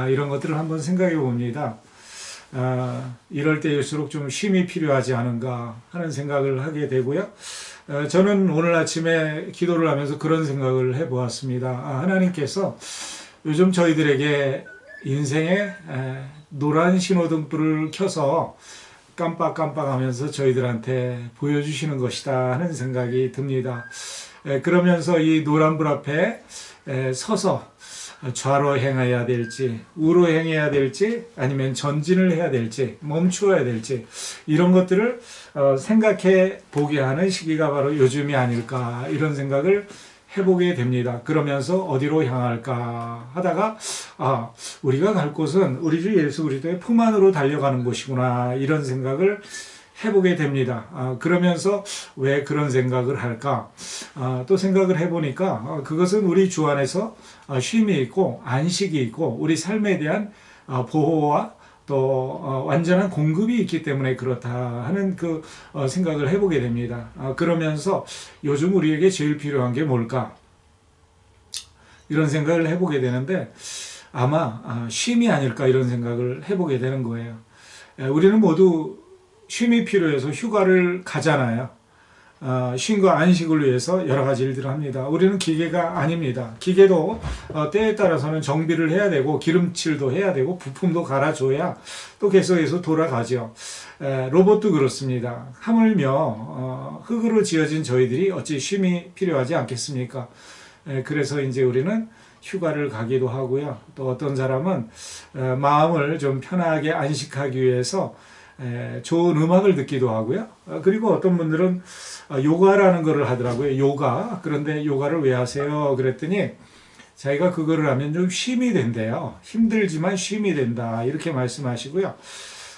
이런 것들을 한번 생각해 봅니다. 이럴 때일수록 좀 쉼이 필요하지 않은가 하는 생각을 하게 되고요. 저는 오늘 아침에 기도를 하면서 그런 생각을 해 보았습니다. 하나님께서 요즘 저희들에게 인생의 노란 신호등불을 켜서 깜빡깜빡하면서 저희들한테 보여주시는 것이다 하는 생각이 듭니다. 그러면서 이 노란불 앞에 서서 좌로 행해야 될지 우로 행해야 될지 아니면 전진을 해야 될지 멈추어야 될지 이런 것들을 생각해 보게 하는 시기가 바로 요즘이 아닐까 이런 생각을 해보게 됩니다. 그러면서 어디로 향할까 하다가 우리가 갈 곳은 우리 주 예수 그리스도의 품 안으로 달려가는 곳이구나 이런 생각을 해보게 됩니다. 그러면서 왜 그런 생각을 할까? 또 생각을 해보니까 그것은 우리 주 안에서 쉼이 있고 안식이 있고 우리 삶에 대한 보호와 또 완전한 공급이 있기 때문에 그렇다 하는 그 생각을 해보게 됩니다. 그러면서 요즘 우리에게 제일 필요한 게 뭘까? 이런 생각을 해보게 되는데 아마 쉼이 아닐까 이런 생각을 해보게 되는 거예요. 우리는 모두 쉼이 필요해서 휴가를 가잖아요. 쉼과 안식을 위해서 여러 가지 일들을 합니다. 우리는 기계가 아닙니다. 기계도 때에 따라서는 정비를 해야 되고 기름칠도 해야 되고 부품도 갈아줘야 또 계속해서 돌아가죠. 로봇도 그렇습니다. 하물며 흙으로 지어진 저희들이 어찌 쉼이 필요하지 않겠습니까? 그래서 이제 우리는 휴가를 가기도 하고요. 또 어떤 사람은 마음을 좀 편하게 안식하기 위해서 좋은 음악을 듣기도 하고요. 그리고 어떤 분들은 요가라는 거를 하더라고요. 요가. 그런데 요가를 왜 하세요? 그랬더니 자기가 그거를 하면 좀 쉼이 된대요. 힘들지만 쉼이 된다. 이렇게 말씀하시고요.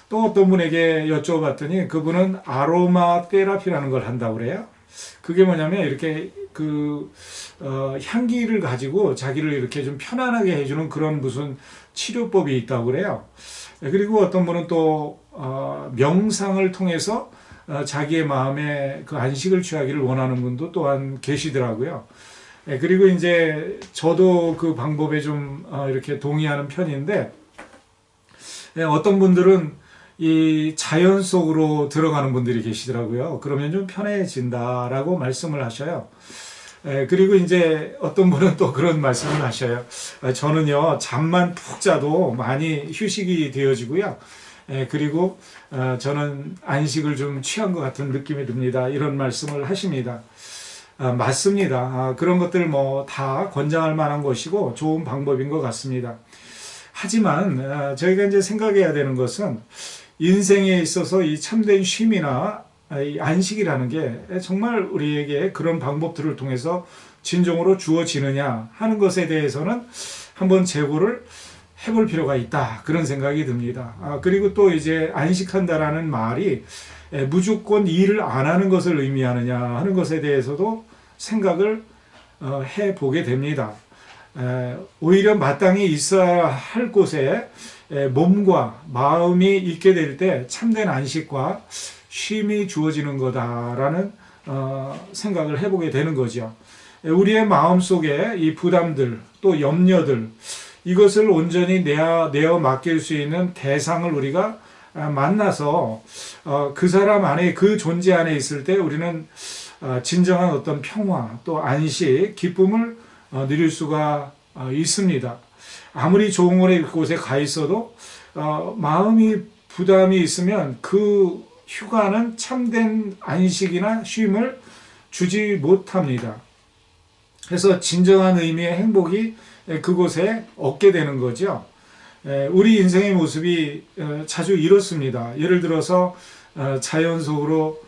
또 어떤 분에게 여쭤봤더니 그분은 아로마 테라피라는 걸 한다고 그래요. 그게 뭐냐면 이렇게 향기를 가지고 자기를 이렇게 좀 편안하게 해주는 그런 무슨 치료법이 있다고 그래요. 그리고 어떤 분은 또 명상을 통해서 자기의 마음에 그 안식을 취하기를 원하는 분도 또한 계시더라고요. 그리고 이제 저도 그 방법에 좀 이렇게 동의하는 편인데 어떤 분들은 이 자연 속으로 들어가는 분들이 계시더라고요. 그러면 좀 편해진다라고 말씀을 하셔요. 그리고 이제 어떤 분은 또 그런 말씀을 하셔요. 저는요, 잠만 푹 자도 많이 휴식이 되어지고요. 그리고 저는 안식을 좀 취한 것 같은 느낌이 듭니다. 이런 말씀을 하십니다. 맞습니다. 그런 것들 뭐 다 권장할 만한 것이고 좋은 방법인 것 같습니다. 하지만 저희가 이제 생각해야 되는 것은 인생에 있어서 이 참된 쉼이나 이 안식이라는 게 정말 우리에게 그런 방법들을 통해서 진정으로 주어지느냐 하는 것에 대해서는 한번 재고를 해볼 필요가 있다. 그런 생각이 듭니다. 그리고 또 이제 안식한다라는 말이 무조건 일을 안 하는 것을 의미하느냐 하는 것에 대해서도 생각을 해보게 됩니다. 오히려 마땅히 있어야 할 곳에 몸과 마음이 있게 될 때 참된 안식과 쉼이 주어지는 거다라는 생각을 해보게 되는 거죠. 우리의 마음속에 이 부담들 또 염려들 이것을 온전히 내어 맡길 수 있는 대상을 우리가 만나서 그 사람 안에 그 존재 안에 있을 때 우리는 진정한 어떤 평화 또 안식 기쁨을 누릴 수가 있습니다. 아무리 좋은 곳에 가 있어도 마음이 부담이 있으면 그 휴가는 참된 안식이나 쉼을 주지 못합니다. 그래서 진정한 의미의 행복이 그곳에 얻게 되는 거죠. 우리 인생의 모습이 자주 이렇습니다. 예를 들어서 자연 속으로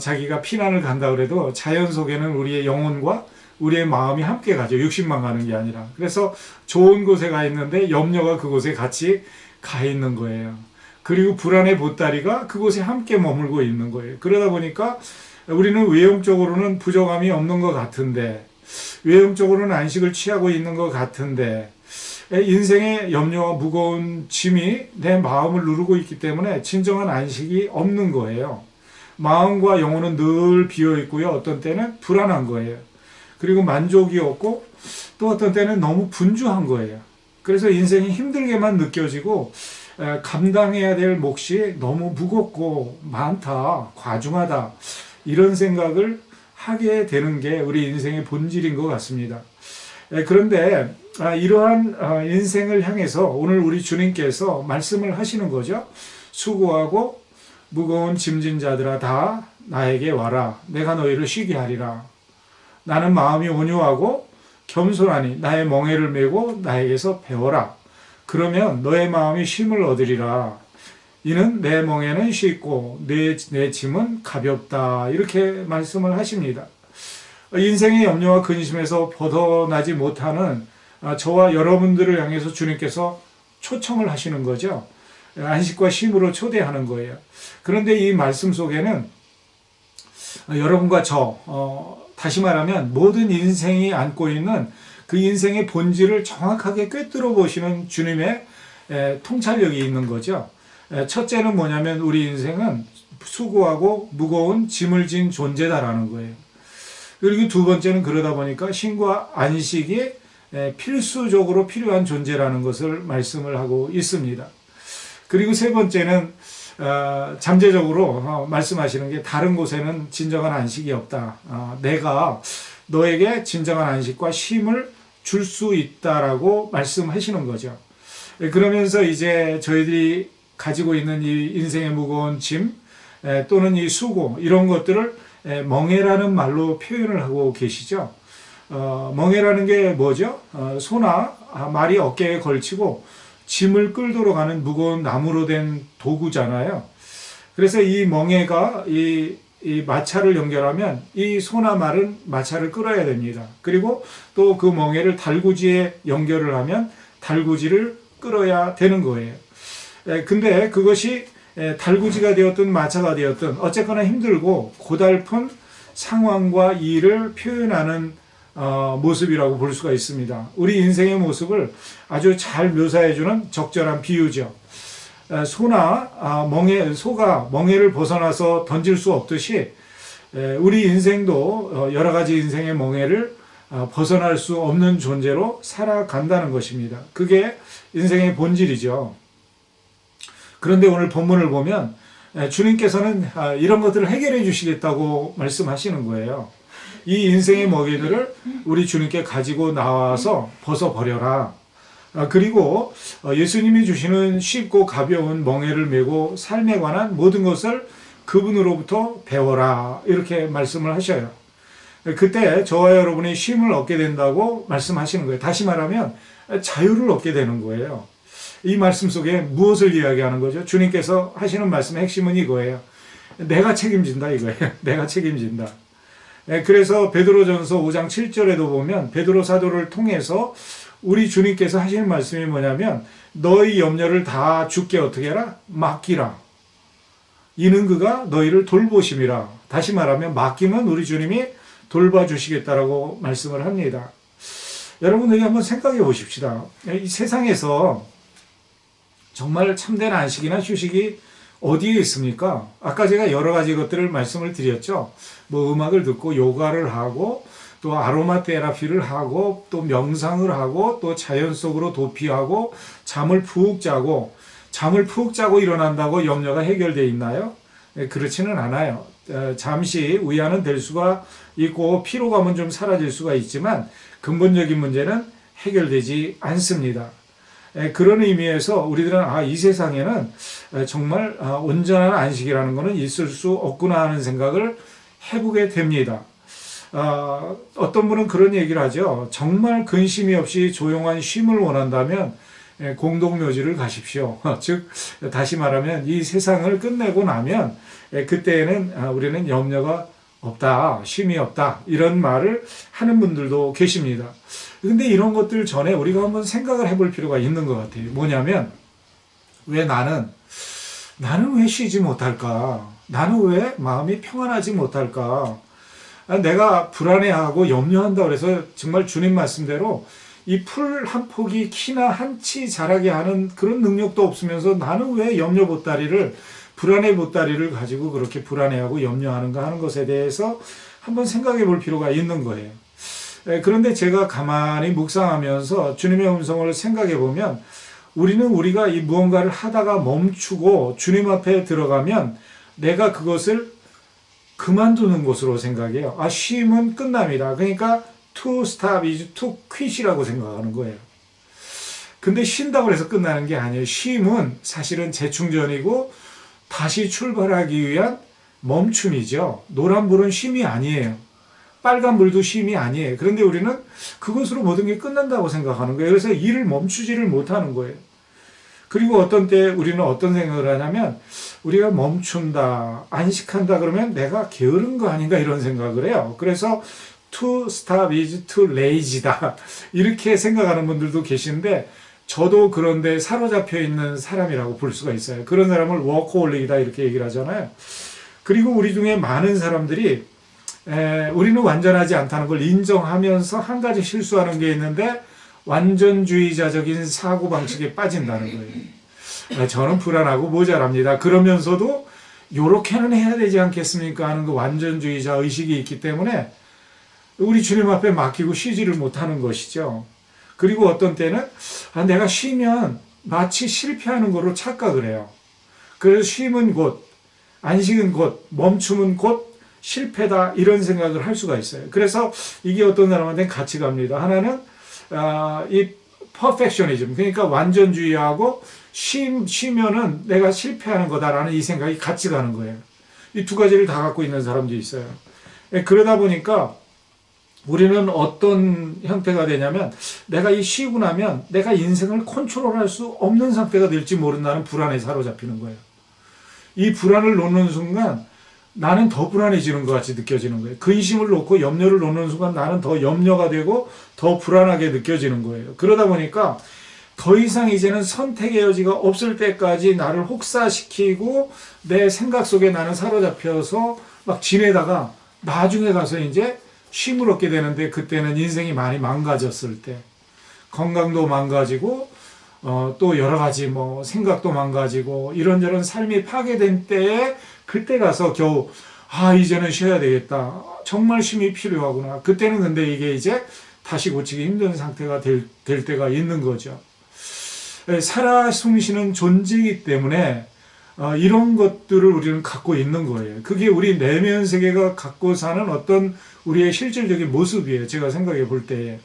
자기가 피난을 간다 그래도 자연 속에는 우리의 영혼과 우리의 마음이 함께 가죠. 육신만 가는 게 아니라. 그래서 좋은 곳에 가 있는데 염려가 그곳에 같이 가 있는 거예요. 그리고 불안의 보따리가 그곳에 함께 머물고 있는 거예요. 그러다 보니까 우리는 외형적으로는 부족함이 없는 것 같은데 외형적으로는 안식을 취하고 있는 것 같은데 인생의 염려와 무거운 짐이 내 마음을 누르고 있기 때문에 진정한 안식이 없는 거예요. 마음과 영혼은 늘 비어있고요. 어떤 때는 불안한 거예요. 그리고 만족이 없고 또 어떤 때는 너무 분주한 거예요. 그래서 인생이 힘들게만 느껴지고 감당해야 될 몫이 너무 무겁고 많다, 과중하다 이런 생각을 하게 되는 게 우리 인생의 본질인 것 같습니다. 그런데 이러한 인생을 향해서 오늘 우리 주님께서 말씀을 하시는 거죠. 수고하고 무거운 짐진 자들아 다 나에게 와라. 내가 너희를 쉬게 하리라. 나는 마음이 온유하고 겸손하니 나의 멍에를 메고 나에게서 배워라. 그러면 너의 마음이 쉼을 얻으리라. 이는 내 멍에는 쉽고 내 짐은 가볍다. 이렇게 말씀을 하십니다. 인생의 염려와 근심에서 벗어나지 못하는 저와 여러분들을 향해서 주님께서 초청을 하시는 거죠. 안식과 쉼으로 초대하는 거예요. 그런데 이 말씀 속에는 여러분과 다시 말하면 모든 인생이 안고 있는 그 인생의 본질을 정확하게 꿰뚫어 보시는 주님의 통찰력이 있는 거죠. 첫째는 뭐냐면 우리 인생은 수고하고 무거운 짐을 진 존재다라는 거예요. 그리고 두 번째는 그러다 보니까 쉼과 안식이 필수적으로 필요한 존재라는 것을 말씀을 하고 있습니다. 그리고 세 번째는 잠재적으로 말씀하시는 게 다른 곳에는 진정한 안식이 없다. 내가 너에게 진정한 안식과 쉼을 줄 수 있다라고 말씀하시는 거죠. 그러면서 이제 저희들이 가지고 있는 이 인생의 무거운 짐 또는 이 수고 이런 것들을 멍에라는 말로 표현을 하고 계시죠. 멍에라는 게 뭐죠? 소나 말이 어깨에 걸치고 짐을 끌도록 하는 무거운 나무로 된 도구잖아요. 그래서 이 멍에가 이 마차를 연결하면 이 소나 말은 마차를 끌어야 됩니다. 그리고 또 그 멍에를 달구지에 연결을 하면 달구지를 끌어야 되는 거예요. 근데 그것이 달구지가 되었든 마차가 되었든 어쨌거나 힘들고 고달픈 상황과 일을 표현하는 모습이라고 볼 수가 있습니다. 우리 인생의 모습을 아주 잘 묘사해주는 적절한 비유죠. 소가 멍에를 벗어나서 던질 수 없듯이 우리 인생도 여러 가지 인생의 멍에를 벗어날 수 없는 존재로 살아간다는 것입니다. 그게 인생의 본질이죠. 그런데 오늘 본문을 보면 주님께서는 이런 것들을 해결해 주시겠다고 말씀하시는 거예요. 이 인생의 멍에들을 우리 주님께 가지고 나와서 벗어버려라. 그리고 예수님이 주시는 쉽고 가벼운 멍에를 메고 삶에 관한 모든 것을 그분으로부터 배워라. 이렇게 말씀을 하셔요. 그때 저와 여러분이 쉼을 얻게 된다고 말씀하시는 거예요. 다시 말하면 자유를 얻게 되는 거예요. 이 말씀 속에 무엇을 이야기하는 거죠? 주님께서 하시는 말씀의 핵심은 이거예요. 내가 책임진다 이거예요. 내가 책임진다. 그래서 베드로전서 5장 7절에도 보면 베드로 사도를 통해서 우리 주님께서 하시는 말씀이 뭐냐면 너희 염려를 다 주께 어떻게 해라? 맡기라. 이는 그가 너희를 돌보심이라. 다시 말하면 맡기면 우리 주님이 돌봐주시겠다라고 말씀을 합니다. 여러분들이 한번 생각해 보십시다. 이 세상에서 정말 참된 안식이나 휴식이 어디에 있습니까? 아까 제가 여러 가지 것들을 말씀을 드렸죠. 뭐 음악을 듣고 요가를 하고 또 아로마 테라피를 하고 또 명상을 하고 또 자연 속으로 도피하고 잠을 푹 자고 일어난다고 염려가 해결되어 있나요? 그렇지는 않아요. 잠시 위안은 될 수가 있고 피로감은 좀 사라질 수가 있지만 근본적인 문제는 해결되지 않습니다. 그런 의미에서 우리들은 이 세상에는 정말 온전한 안식이라는 것은 있을 수 없구나 하는 생각을 해보게 됩니다. 어떤 분은 그런 얘기를 하죠. 정말 근심이 없이 조용한 쉼을 원한다면 공동묘지를 가십시오. 즉 다시 말하면 이 세상을 끝내고 나면 그때에는 우리는 염려가 없다, 쉼이 없다 이런 말을 하는 분들도 계십니다. 근데 이런 것들 전에 우리가 한번 생각을 해볼 필요가 있는 것 같아요. 뭐냐면 왜 나는 왜 쉬지 못할까? 나는 왜 마음이 평안하지 못할까? 내가 불안해하고 염려한다 그래서 정말 주님 말씀대로 이 풀 한 폭이 키나 한 치 자라게 하는 그런 능력도 없으면서 나는 왜 불안의 보따리를 가지고 그렇게 불안해하고 염려하는가 하는 것에 대해서 한번 생각해 볼 필요가 있는 거예요. 그런데 제가 가만히 묵상하면서 주님의 음성을 생각해 보면 우리가 이 무언가를 하다가 멈추고 주님 앞에 들어가면 내가 그것을 그만두는 것으로 생각해요. 쉼은 끝납니다. 그러니까 to stop is to quit이라고 생각하는 거예요. 근데 쉰다고 해서 끝나는 게 아니에요. 쉼은 사실은 재충전이고 다시 출발하기 위한 멈춤이죠. 노란불은 쉼이 아니에요. 빨간불도 쉼이 아니에요. 그런데 우리는 그것으로 모든 게 끝난다고 생각하는 거예요. 그래서 일을 멈추지를 못하는 거예요. 그리고 어떤 때 우리는 어떤 생각을 하냐면 우리가 멈춘다, 안식한다 그러면 내가 게으른 거 아닌가 이런 생각을 해요. 그래서 to stop is too lazy다 이렇게 생각하는 분들도 계신데 저도 그런데 사로잡혀 있는 사람이라고 볼 수가 있어요. 그런 사람을 워커홀릭이다 이렇게 얘기를 하잖아요. 그리고 우리 중에 많은 사람들이 우리는 완전하지 않다는 걸 인정하면서 한 가지 실수하는 게 있는데 완전주의자적인 사고방식에 빠진다는 거예요. 저는 불안하고 모자랍니다. 그러면서도 요렇게는 해야 되지 않겠습니까 하는 그 완전주의자 의식이 있기 때문에 우리 주님 앞에 맡기고 쉬지를 못하는 것이죠. 그리고 어떤 때는 내가 쉬면 마치 실패하는 거로 착각을 해요. 그래서 쉼은 곧, 안식은 곧, 멈춤은 곧 실패다 이런 생각을 할 수가 있어요. 그래서 이게 어떤 사람한테는 같이 갑니다. 하나는 이 퍼펙셔니즘, 그러니까 완전주의하고 쉬면은 내가 실패하는 거다라는 이 생각이 같이 가는 거예요. 이 두 가지를 다 갖고 있는 사람도 있어요. 그러다 보니까 우리는 어떤 형태가 되냐면 내가 이 쉬고 나면 내가 인생을 컨트롤할 수 없는 상태가 될지 모른다는 불안에 사로잡히는 거예요. 이 불안을 놓는 순간 나는 더 불안해지는 것 같이 느껴지는 거예요. 근심을 놓고 염려를 놓는 순간 나는 더 염려가 되고 더 불안하게 느껴지는 거예요. 그러다 보니까 더 이상 이제는 선택의 여지가 없을 때까지 나를 혹사시키고 내 생각 속에 나는 사로잡혀서 막 지내다가 나중에 가서 이제 쉼을 얻게 되는데 그때는 인생이 많이 망가졌을 때 건강도 망가지고 또 여러 가지 뭐 생각도 망가지고 이런저런 삶이 파괴된 때에 그때 가서 겨우 이제는 쉬어야 되겠다. 정말 쉼이 필요하구나. 그때는 근데 이게 이제 다시 고치기 힘든 상태가 될 때가 있는 거죠. 살아 숨쉬는 존재이기 때문에 이런 것들을 우리는 갖고 있는 거예요. 그게 우리 내면 세계가 갖고 사는 어떤 우리의 실질적인 모습이에요. 제가 생각해 볼 때에.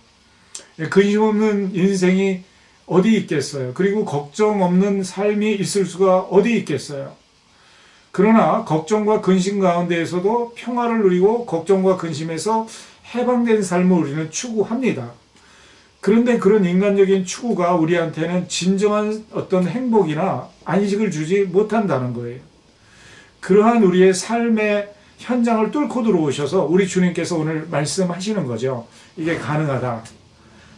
근심 없는 인생이 어디 있겠어요. 그리고 걱정 없는 삶이 있을 수가 어디 있겠어요. 그러나 걱정과 근심 가운데에서도 평화를 누리고 걱정과 근심에서 해방된 삶을 우리는 추구합니다. 그런데 그런 인간적인 추구가 우리한테는 진정한 어떤 행복이나 안식을 주지 못한다는 거예요. 그러한 우리의 삶의 현장을 뚫고 들어오셔서 우리 주님께서 오늘 말씀하시는 거죠. 이게 가능하다.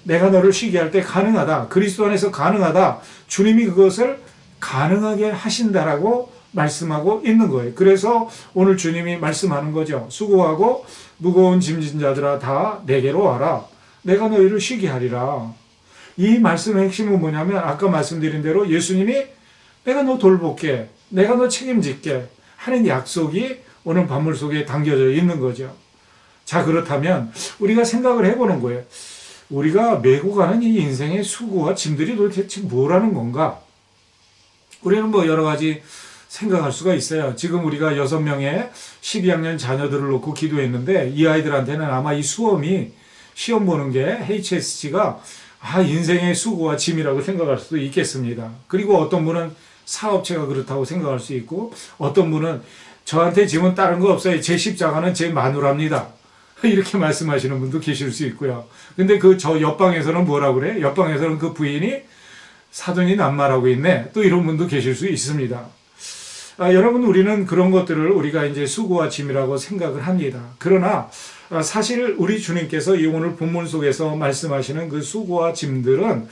내가 너를 쉬게 할 때 가능하다. 그리스도 안에서 가능하다. 주님이 그것을 가능하게 하신다라고 말씀하고 있는 거예요. 그래서 오늘 주님이 말씀하는 거죠. 수고하고 무거운 짐진 자들아 다 내게로 와라. 내가 너희를 쉬게 하리라. 이 말씀의 핵심은 뭐냐면 아까 말씀드린 대로 예수님이 내가 너 돌볼게, 내가 너 책임질게 하는 약속이 오늘 반물 속에 담겨져 있는 거죠. 자, 그렇다면 우리가 생각을 해보는 거예요. 우리가 메고 가는 이 인생의 수고와 짐들이 도대체 뭐라는 건가? 우리는 뭐 여러 가지 생각할 수가 있어요. 지금 우리가 6명의 12학년 자녀들을 놓고 기도했는데 이 아이들한테는 아마 이 수험이 시험 보는 게 HSC가 인생의 수고와 짐이라고 생각할 수도 있겠습니다. 그리고 어떤 분은 사업체가 그렇다고 생각할 수 있고 어떤 분은 저한테 짐은 다른 거 없어요. 제 십자가는 제 마누라입니다. 이렇게 말씀하시는 분도 계실 수 있고요. 근데 저 옆방에서는 뭐라고 그래? 옆방에서는 그 부인이 사돈이 낱말하고 있네. 또 이런 분도 계실 수 있습니다. 여러분, 우리는 그런 것들을 우리가 이제 수고와 짐이라고 생각을 합니다. 그러나 사실 우리 주님께서 이 오늘 본문 속에서 말씀하시는 그 수고와 짐들은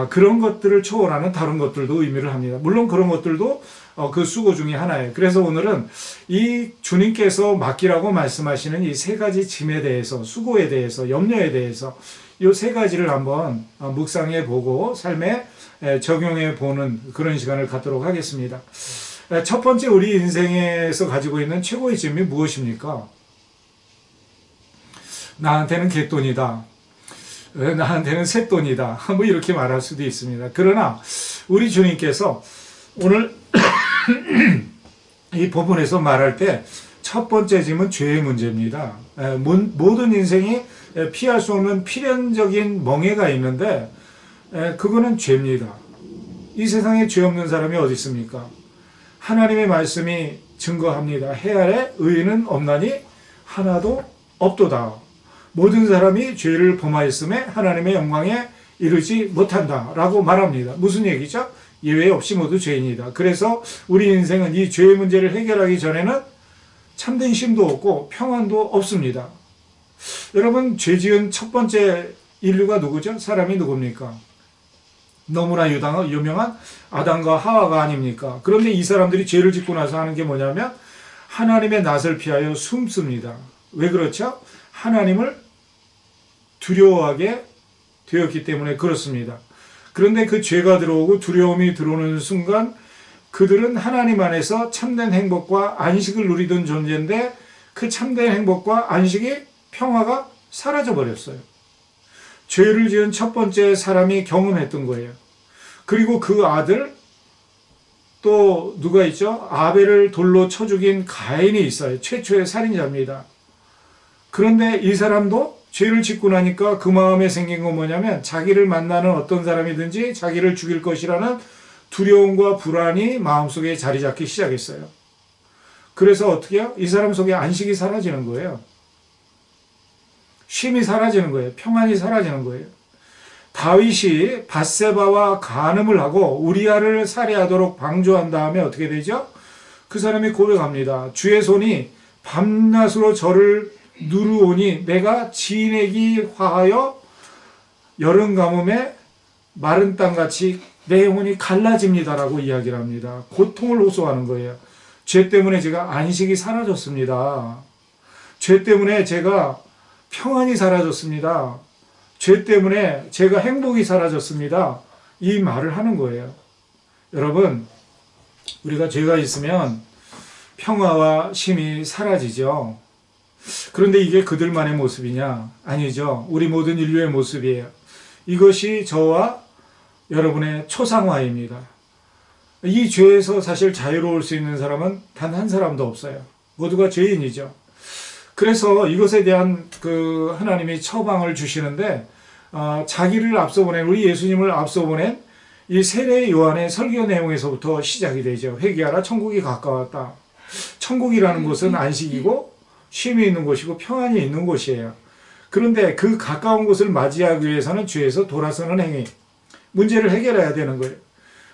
그런 것들을 초월하는 다른 것들도 의미를 합니다. 물론 그런 것들도 그 수고 중에 하나예요. 그래서 오늘은 이 주님께서 맡기라고 말씀하시는 이 세 가지 짐에 대해서, 수고에 대해서, 염려에 대해서 이 세 가지를 한번 묵상해 보고 삶에 적용해 보는 그런 시간을 갖도록 하겠습니다. 첫 번째, 우리 인생에서 가지고 있는 최고의 짐이 무엇입니까? 나한테는 갯돈이다. 나한테는 쇳돈이다. 뭐 이렇게 말할 수도 있습니다. 그러나 우리 주님께서 오늘 이 부분에서 말할 때 첫 번째 짐은 죄의 문제입니다. 모든 인생이 피할 수 없는 필연적인 멍해가 있는데 그거는 죄입니다. 이 세상에 죄 없는 사람이 어디 있습니까? 하나님의 말씀이 증거합니다. 해 아래 의인은 없나니 하나도 없도다. 모든 사람이 죄를 범하였음에 하나님의 영광에 이르지 못한다 라고 말합니다. 무슨 얘기죠? 예외 없이 모두 죄인이다. 그래서 우리 인생은 이 죄의 문제를 해결하기 전에는 참된 쉼도 없고 평안도 없습니다. 여러분, 죄 지은 첫 번째 인류가 누구죠? 사람이 누굽니까? 너무나 유명한 아담과 하와가 아닙니까? 그런데 이 사람들이 죄를 짓고 나서 하는 게 뭐냐면 하나님의 낯을 피하여 숨습니다. 왜 그렇죠? 하나님을 두려워하게 되었기 때문에 그렇습니다. 그런데 그 죄가 들어오고 두려움이 들어오는 순간 그들은 하나님 안에서 참된 행복과 안식을 누리던 존재인데 그 참된 행복과 안식이 평화가 사라져버렸어요. 죄를 지은 첫 번째 사람이 경험했던 거예요. 그리고 그 아들, 또 누가 있죠? 아벨을 돌로 쳐 죽인 가인이 있어요. 최초의 살인자입니다. 그런데 이 사람도 죄를 짓고 나니까 그 마음에 생긴 건 뭐냐면 자기를 만나는 어떤 사람이든지 자기를 죽일 것이라는 두려움과 불안이 마음속에 자리 잡기 시작했어요. 그래서 어떻게 해요? 이 사람 속에 안식이 사라지는 거예요. 쉼이 사라지는 거예요. 평안이 사라지는 거예요. 다윗이 밧세바와 간음을 하고 우리아를 살해하도록 방조한 다음에 어떻게 되죠? 그 사람이 고백합니다. 주의 손이 밤낮으로 저를 누르오니 내가 지내기 화하여 여름 가뭄에 마른 땅같이 내 영혼이 갈라집니다라고 이야기를 합니다. 고통을 호소하는 거예요. 죄 때문에 제가 안식이 사라졌습니다. 죄 때문에 제가 평안이 사라졌습니다. 죄 때문에 제가 행복이 사라졌습니다. 이 말을 하는 거예요. 여러분, 우리가 죄가 있으면 평화와 쉼이 사라지죠. 그런데 이게 그들만의 모습이냐? 아니죠. 우리 모든 인류의 모습이에요. 이것이 저와 여러분의 초상화입니다. 이 죄에서 사실 자유로울 수 있는 사람은 단 한 사람도 없어요. 모두가 죄인이죠. 그래서 이것에 대한 그 하나님이 처방을 주시는데 자기를 앞서 보낸 우리 예수님을 앞서 보낸 이 세례 요한의 설교 내용에서부터 시작이 되죠. 회개하라, 천국이 가까웠다. 천국이라는 곳은 안식이고 쉼이 있는 곳이고 평안이 있는 곳이에요. 그런데 그 가까운 곳을 맞이하기 위해서는 죄에서 돌아서는 행위, 문제를 해결해야 되는 거예요.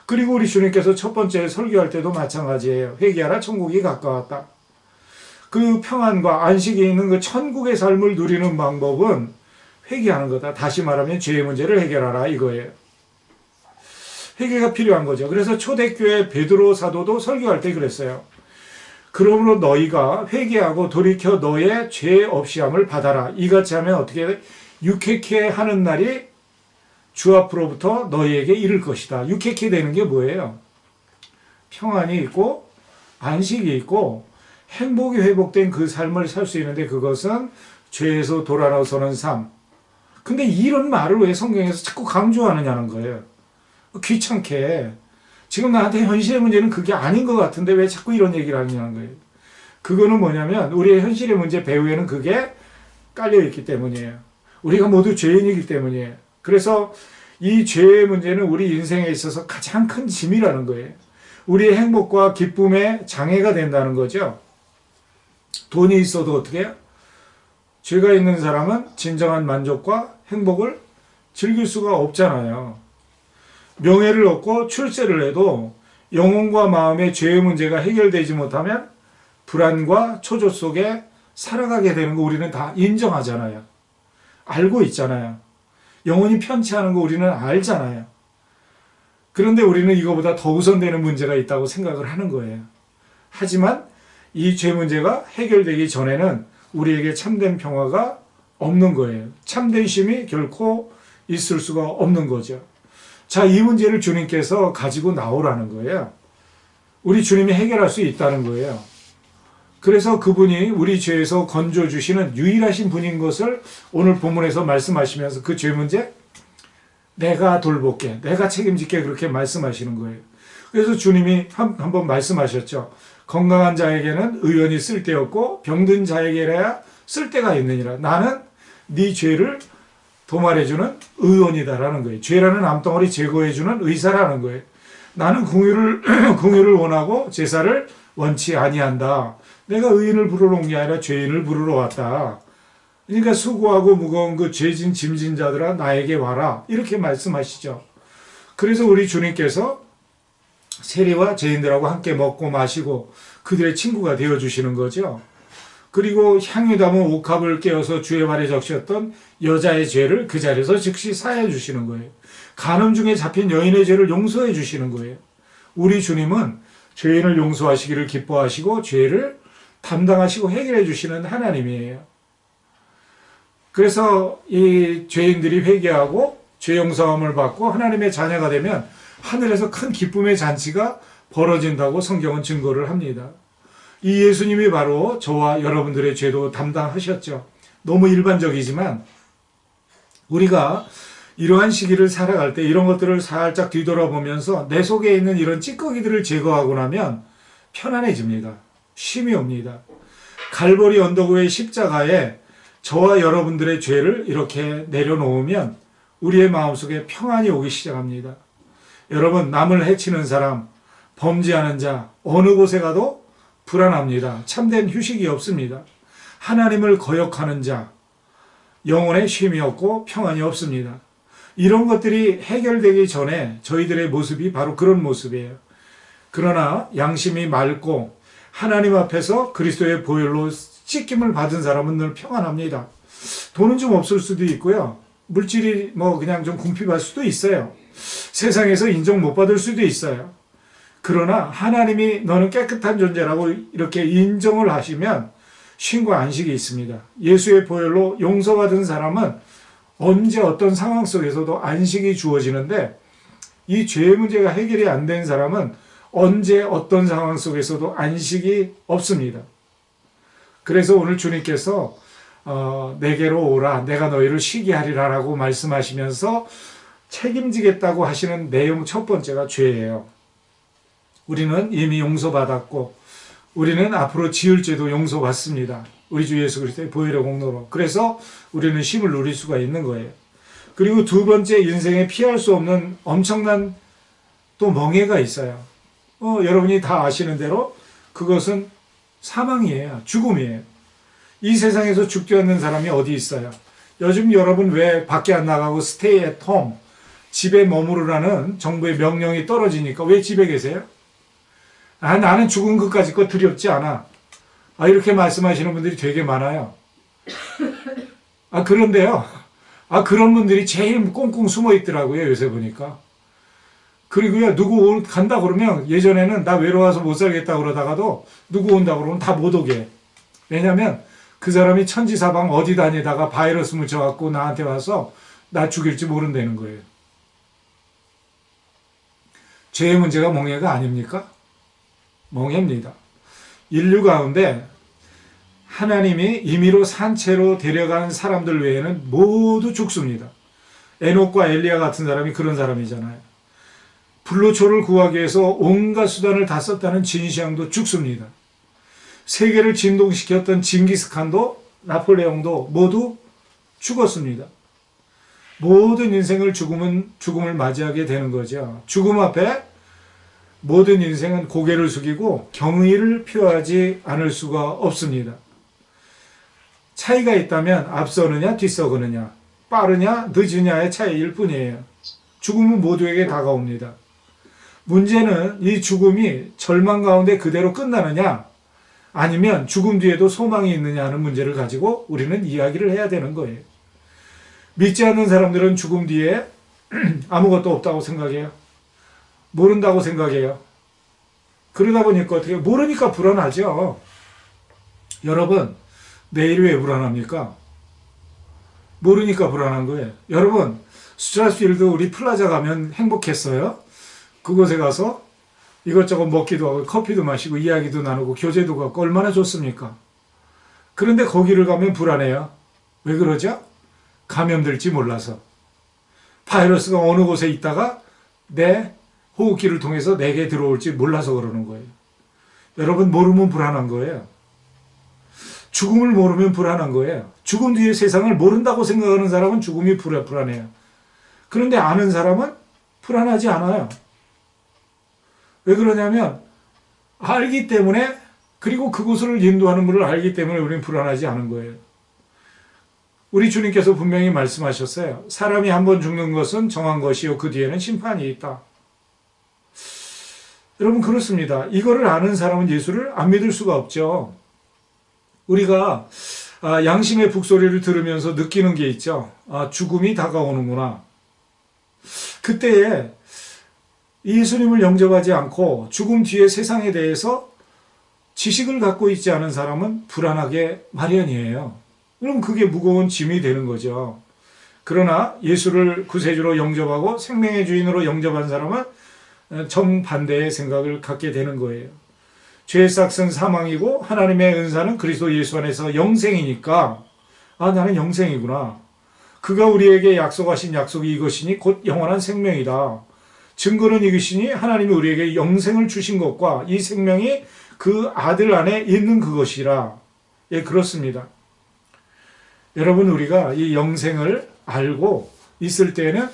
그리고 우리 주님께서 첫 번째 설교할 때도 마찬가지예요. 회개하라, 천국이 가까웠다. 그 평안과 안식이 있는 그 천국의 삶을 누리는 방법은 회개하는 거다. 다시 말하면 죄의 문제를 해결하라 이거예요. 회개가 필요한 거죠. 그래서 초대교회 베드로 사도도 설교할 때 그랬어요. 그러므로 너희가 회개하고 돌이켜 너의 죄 없이함을 받아라. 이같이 하면 어떻게 유쾌케 하는 날이 주 앞으로부터 너희에게 이를 것이다. 유쾌케 되는 게 뭐예요? 평안이 있고 안식이 있고 행복이 회복된 그 삶을 살 수 있는데 그것은 죄에서 돌아서는 삶. 근데 이런 말을 왜 성경에서 자꾸 강조하느냐는 거예요. 귀찮게. 지금 나한테 현실의 문제는 그게 아닌 것 같은데 왜 자꾸 이런 얘기를 하느냐는 거예요. 그거는 뭐냐면 우리의 현실의 문제 배후에는 그게 깔려있기 때문이에요. 우리가 모두 죄인이기 때문이에요. 그래서 이 죄의 문제는 우리 인생에 있어서 가장 큰 짐이라는 거예요. 우리의 행복과 기쁨에 장애가 된다는 거죠. 돈이 있어도 어떻게 해요? 죄가 있는 사람은 진정한 만족과 행복을 즐길 수가 없잖아요. 명예를 얻고 출세를 해도 영혼과 마음의 죄의 문제가 해결되지 못하면 불안과 초조 속에 살아가게 되는 거 우리는 다 인정하잖아요. 알고 있잖아요. 영혼이 편치 않은 거 우리는 알잖아요. 그런데 우리는 이거보다 더 우선되는 문제가 있다고 생각을 하는 거예요. 하지만 이 죄 문제가 해결되기 전에는 우리에게 참된 평화가 없는 거예요. 참된 쉼이 결코 있을 수가 없는 거죠. 자, 이 문제를 주님께서 가지고 나오라는 거예요. 우리 주님이 해결할 수 있다는 거예요. 그래서 그분이 우리 죄에서 건져주시는 유일하신 분인 것을 오늘 본문에서 말씀하시면서 그 죄 문제 내가 돌볼게, 내가 책임질게 그렇게 말씀하시는 거예요. 그래서 주님이 한번 말씀하셨죠. 건강한 자에게는 의원이 쓸데없고 병든 자에게라야 쓸데가 있느니라. 나는 네 죄를 도말해주는 의원이다라는 거예요. 죄라는 암덩어리 제거해주는 의사라는 거예요. 나는 긍휼을 원하고 제사를 원치 아니한다. 내가 의인을 부르러 온 게 아니라 죄인을 부르러 왔다. 그러니까 수고하고 무거운 그 죄진 짐진 자들아 나에게 와라. 이렇게 말씀하시죠. 그래서 우리 주님께서 세리와 죄인들하고 함께 먹고 마시고 그들의 친구가 되어주시는 거죠. 그리고 향유 담은 옥합을 깨어서 주의 발에 적셨던 여자의 죄를 그 자리에서 즉시 사해 주시는 거예요. 간음 중에 잡힌 여인의 죄를 용서해 주시는 거예요. 우리 주님은 죄인을 용서하시기를 기뻐하시고 죄를 담당하시고 해결해 주시는 하나님이에요. 그래서 이 죄인들이 회개하고 죄 용서함을 받고 하나님의 자녀가 되면 하늘에서 큰 기쁨의 잔치가 벌어진다고 성경은 증거를 합니다. 이 예수님이 바로 저와 여러분들의 죄도 담당하셨죠. 너무 일반적이지만 우리가 이러한 시기를 살아갈 때 이런 것들을 살짝 뒤돌아보면서 내 속에 있는 이런 찌꺼기들을 제거하고 나면 편안해집니다. 쉼이 옵니다. 갈보리 언덕 위의 십자가에 저와 여러분들의 죄를 이렇게 내려놓으면 우리의 마음속에 평안이 오기 시작합니다. 여러분, 남을 해치는 사람, 범죄하는 자, 어느 곳에 가도 불안합니다. 참된 휴식이 없습니다. 하나님을 거역하는 자, 영혼의 쉼이 없고 평안이 없습니다. 이런 것들이 해결되기 전에 저희들의 모습이 바로 그런 모습이에요. 그러나 양심이 맑고 하나님 앞에서 그리스도의 보혈로 씻김을 받은 사람은 늘 평안합니다. 돈은 좀 없을 수도 있고요. 물질이 그냥 좀 궁핍할 수도 있어요. 세상에서 인정 못 받을 수도 있어요. 그러나 하나님이 너는 깨끗한 존재라고 이렇게 인정을 하시면 쉼과 안식이 있습니다. 예수의 보혈로 용서받은 사람은 언제 어떤 상황 속에서도 안식이 주어지는데 이 죄의 문제가 해결이 안 된 사람은 언제 어떤 상황 속에서도 안식이 없습니다. 그래서 오늘 주님께서 내게로 오라 내가 너희를 쉬게 하리라 라고 말씀하시면서 책임지겠다고 하시는 내용 첫 번째가 죄예요. 우리는 이미 용서받았고 우리는 앞으로 지을 죄도 용서받습니다. 우리 주 예수 그리스도의 보혈의 공로로. 그래서 우리는 쉼을 누릴 수가 있는 거예요. 그리고 두 번째, 인생에 피할 수 없는 엄청난 또 멍해가 있어요. 여러분이 다 아시는 대로 그것은 사망이에요. 죽음이에요. 이 세상에서 죽지 않는 사람이 어디 있어요? 요즘 여러분 왜 밖에 안 나가고 stay at home, 집에 머무르라는 정부의 명령이 떨어지니까 왜 집에 계세요? 나는 죽은 것까지 거 두렵지 않아. 이렇게 말씀하시는 분들이 되게 많아요. 그런데요. 그런 분들이 제일 꽁꽁 숨어 있더라고요. 요새 보니까. 그리고요, 누구 간다 그러면 예전에는 나 외로워서 못 살겠다 그러다가도 누구 온다 그러면 다 못 오게 해. 왜냐면 그 사람이 천지사방 어디 다니다가 바이러스 묻혀갖고 나한테 와서 나 죽일지 모른다는 거예요. 죄의 문제가 멍해가 아닙니까? 멍해입니다. 인류 가운데 하나님이 임의로 산채로 데려간 사람들 외에는 모두 죽습니다. 에녹과 엘리야 같은 사람이 그런 사람이잖아요. 불로초를 구하기 위해서 온갖 수단을 다 썼다는 진시황도 죽습니다. 세계를 진동시켰던 징기스칸도 나폴레옹도 모두 죽었습니다. 모든 인생을 죽음을 맞이하게 되는 거죠. 죽음 앞에 모든 인생은 고개를 숙이고 경의를 표하지 않을 수가 없습니다. 차이가 있다면 앞서느냐 뒤서느냐 빠르냐 늦으냐의 차이일 뿐이에요. 죽음은 모두에게 다가옵니다. 문제는 이 죽음이 절망 가운데 그대로 끝나느냐 아니면 죽음 뒤에도 소망이 있느냐 하는 문제를 가지고 우리는 이야기를 해야 되는 거예요. 믿지 않는 사람들은 죽음 뒤에 아무것도 없다고 생각해요. 모른다고 생각해요. 그러다 보니까 어떻게 모르니까 불안하죠. 여러분, 내일이 왜 불안합니까? 모르니까 불안한 거예요. 여러분, 스트라스필드 우리 플라자 가면 행복했어요? 그곳에 가서 이것저것 먹기도 하고 커피도 마시고 이야기도 나누고 교제도 갖고 얼마나 좋습니까? 그런데 거기를 가면 불안해요. 왜 그러죠? 감염될지 몰라서. 바이러스가 어느 곳에 있다가 내 호흡기를 통해서 내게 들어올지 몰라서 그러는 거예요. 여러분, 모르면 불안한 거예요. 죽음을 모르면 불안한 거예요. 죽음 뒤의 세상을 모른다고 생각하는 사람은 죽음이 불안해요. 그런데 아는 사람은 불안하지 않아요. 왜 그러냐면 알기 때문에, 그리고 그곳을 인도하는 분을 알기 때문에 우리는 불안하지 않은 거예요. 우리 주님께서 분명히 말씀하셨어요. 사람이 한 번 죽는 것은 정한 것이요 그 뒤에는 심판이 있다. 여러분, 그렇습니다. 이거를 아는 사람은 예수를 안 믿을 수가 없죠. 우리가 양심의 북소리를 들으면서 느끼는 게 있죠. 죽음이 다가오는구나. 그때에 예수님을 영접하지 않고 죽음 뒤의 세상에 대해서 지식을 갖고 있지 않은 사람은 불안하게 마련이에요. 그럼 그게 무거운 짐이 되는 거죠. 그러나 예수를 구세주로 영접하고 생명의 주인으로 영접한 사람은 정반대의 생각을 갖게 되는 거예요. 죄의 삭은 사망이고 하나님의 은사는 그리스도 예수 안에서 영생이니까, 나는 영생이구나. 그가 우리에게 약속하신 약속이 이것이니 곧 영원한 생명이다. 증거는 이것이니 하나님이 우리에게 영생을 주신 것과 이 생명이 그 아들 안에 있는 그것이라. 예, 그렇습니다. 여러분, 우리가 이 영생을 알고 있을 때는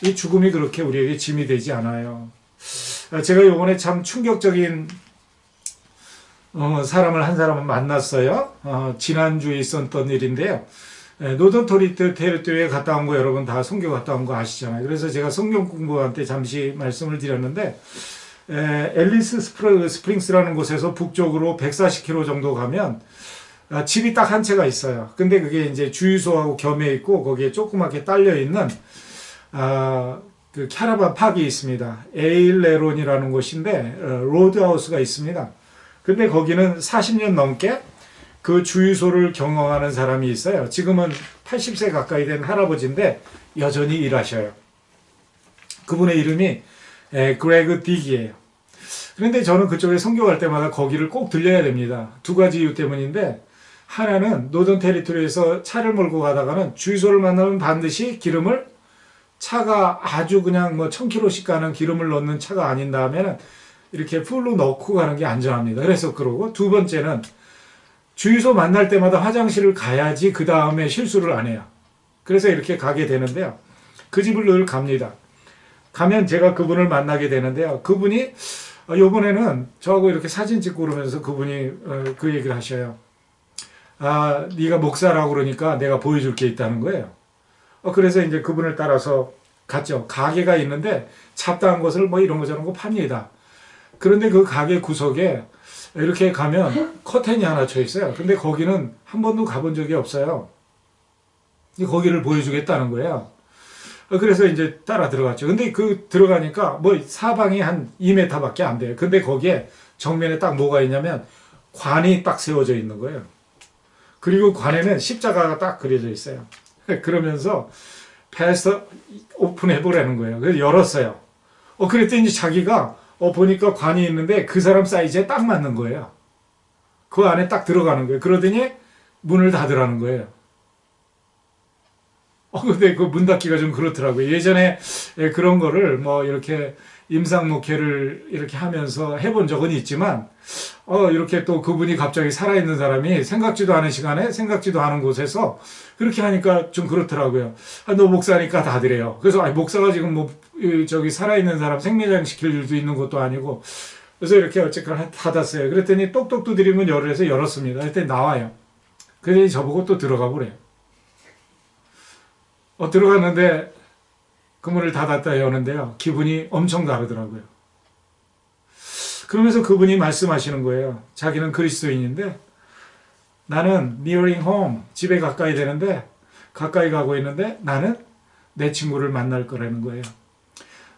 이 죽음이 그렇게 우리에게 짐이 되지 않아요. 제가 이번에 참 충격적인 사람을 한 사람을 만났어요. 지난주에 있었던 일인데요. 노던 테리토리에 갔다 온 거 여러분 다 선교 갔다 온 거 아시잖아요. 그래서 제가 성경 공부한테 잠시 말씀을 드렸는데, 앨리스 스프링스라는 곳에서 북쪽으로 140km 정도 가면 집이 딱 한 채가 있어요. 근데 그게 이제 주유소하고 겸해 있고 거기에 조그맣게 딸려 있는 그 캐러반 팍이 있습니다. 에일레론이라는 곳인데 로드하우스가 있습니다. 근데 거기는 40년 넘게 그 주유소를 경영하는 사람이 있어요. 지금은 80세 가까이 된 할아버지인데 여전히 일하셔요. 그분의 이름이 그레그 딕이에요. 그런데 저는 그쪽에 선교 갈 때마다 거기를 꼭 들려야 됩니다. 두 가지 이유 때문인데, 하나는 노던 테리토리에서 차를 몰고 가다가는 주유소를 만나면 반드시 기름을, 차가 아주 그냥 뭐 1000km씩 가는 기름을 넣는 차가 아닌 다음에는 이렇게 풀로 넣고 가는 게 안전합니다. 그래서 그러고, 두 번째는 주유소 만날 때마다 화장실을 가야지 그 다음에 실수를 안 해요. 그래서 이렇게 가게 되는데요. 그 집을 늘 갑니다. 가면 제가 그분을 만나게 되는데요. 그분이 요번에는 저하고 이렇게 사진 찍고 그러면서 그분이 그 얘기를 하셔요. 네가 목사라고 그러니까 내가 보여줄 게 있다는 거예요. 그래서 이제 그분을 따라서 갔죠. 가게가 있는데 잡다한 것을 뭐 이런 거 저런 거 팝니다. 그런데 그 가게 구석에 이렇게 가면 커튼이 하나 쳐 있어요. 근데 거기는 한 번도 가본 적이 없어요. 거기를 보여주겠다는 거예요. 그래서 이제 따라 들어갔죠. 근데 그 들어가니까 뭐 사방이 한 2m밖에 안 돼요. 근데 거기에 정면에 딱 뭐가 있냐면 관이 딱 세워져 있는 거예요. 그리고 관에는 십자가가 딱 그려져 있어요. 그러면서 패스터 오픈해보라는 거예요. 그래서 열었어요. 그랬더니 자기가 보니까 관이 있는데 그 사람 사이즈에 딱 맞는 거예요. 그 안에 딱 들어가는 거예요. 그러더니 문을 닫으라는 거예요. 근데 그 문 닫기가 좀 그렇더라고요. 예전에 그런 거를 뭐 이렇게 임상 목회를 이렇게 하면서 해본 적은 있지만, 이렇게 또 그분이 갑자기 살아있는 사람이 생각지도 않은 시간에 생각지도 않은 곳에서 그렇게 하니까 좀 그렇더라고요. 너 목사니까 닫으래요. 그래서 목사가 지금 뭐 저기 살아있는 사람 생매장 시킬 일도 있는 것도 아니고, 그래서 이렇게 어쨌거나 닫았어요. 그랬더니 똑똑 두드리면 열어서 열었습니다. 그랬더니 나와요. 그랬더니 저보고 또 들어가 보래요. 들어갔는데 그 문을 닫았다 여는데요. 기분이 엄청 다르더라고요. 그러면서 그분이 말씀하시는 거예요. 자기는 그리스도인인데 나는 nearing home, 집에 가까이 되는데 가까이 가고 있는데 나는 내 친구를 만날 거라는 거예요.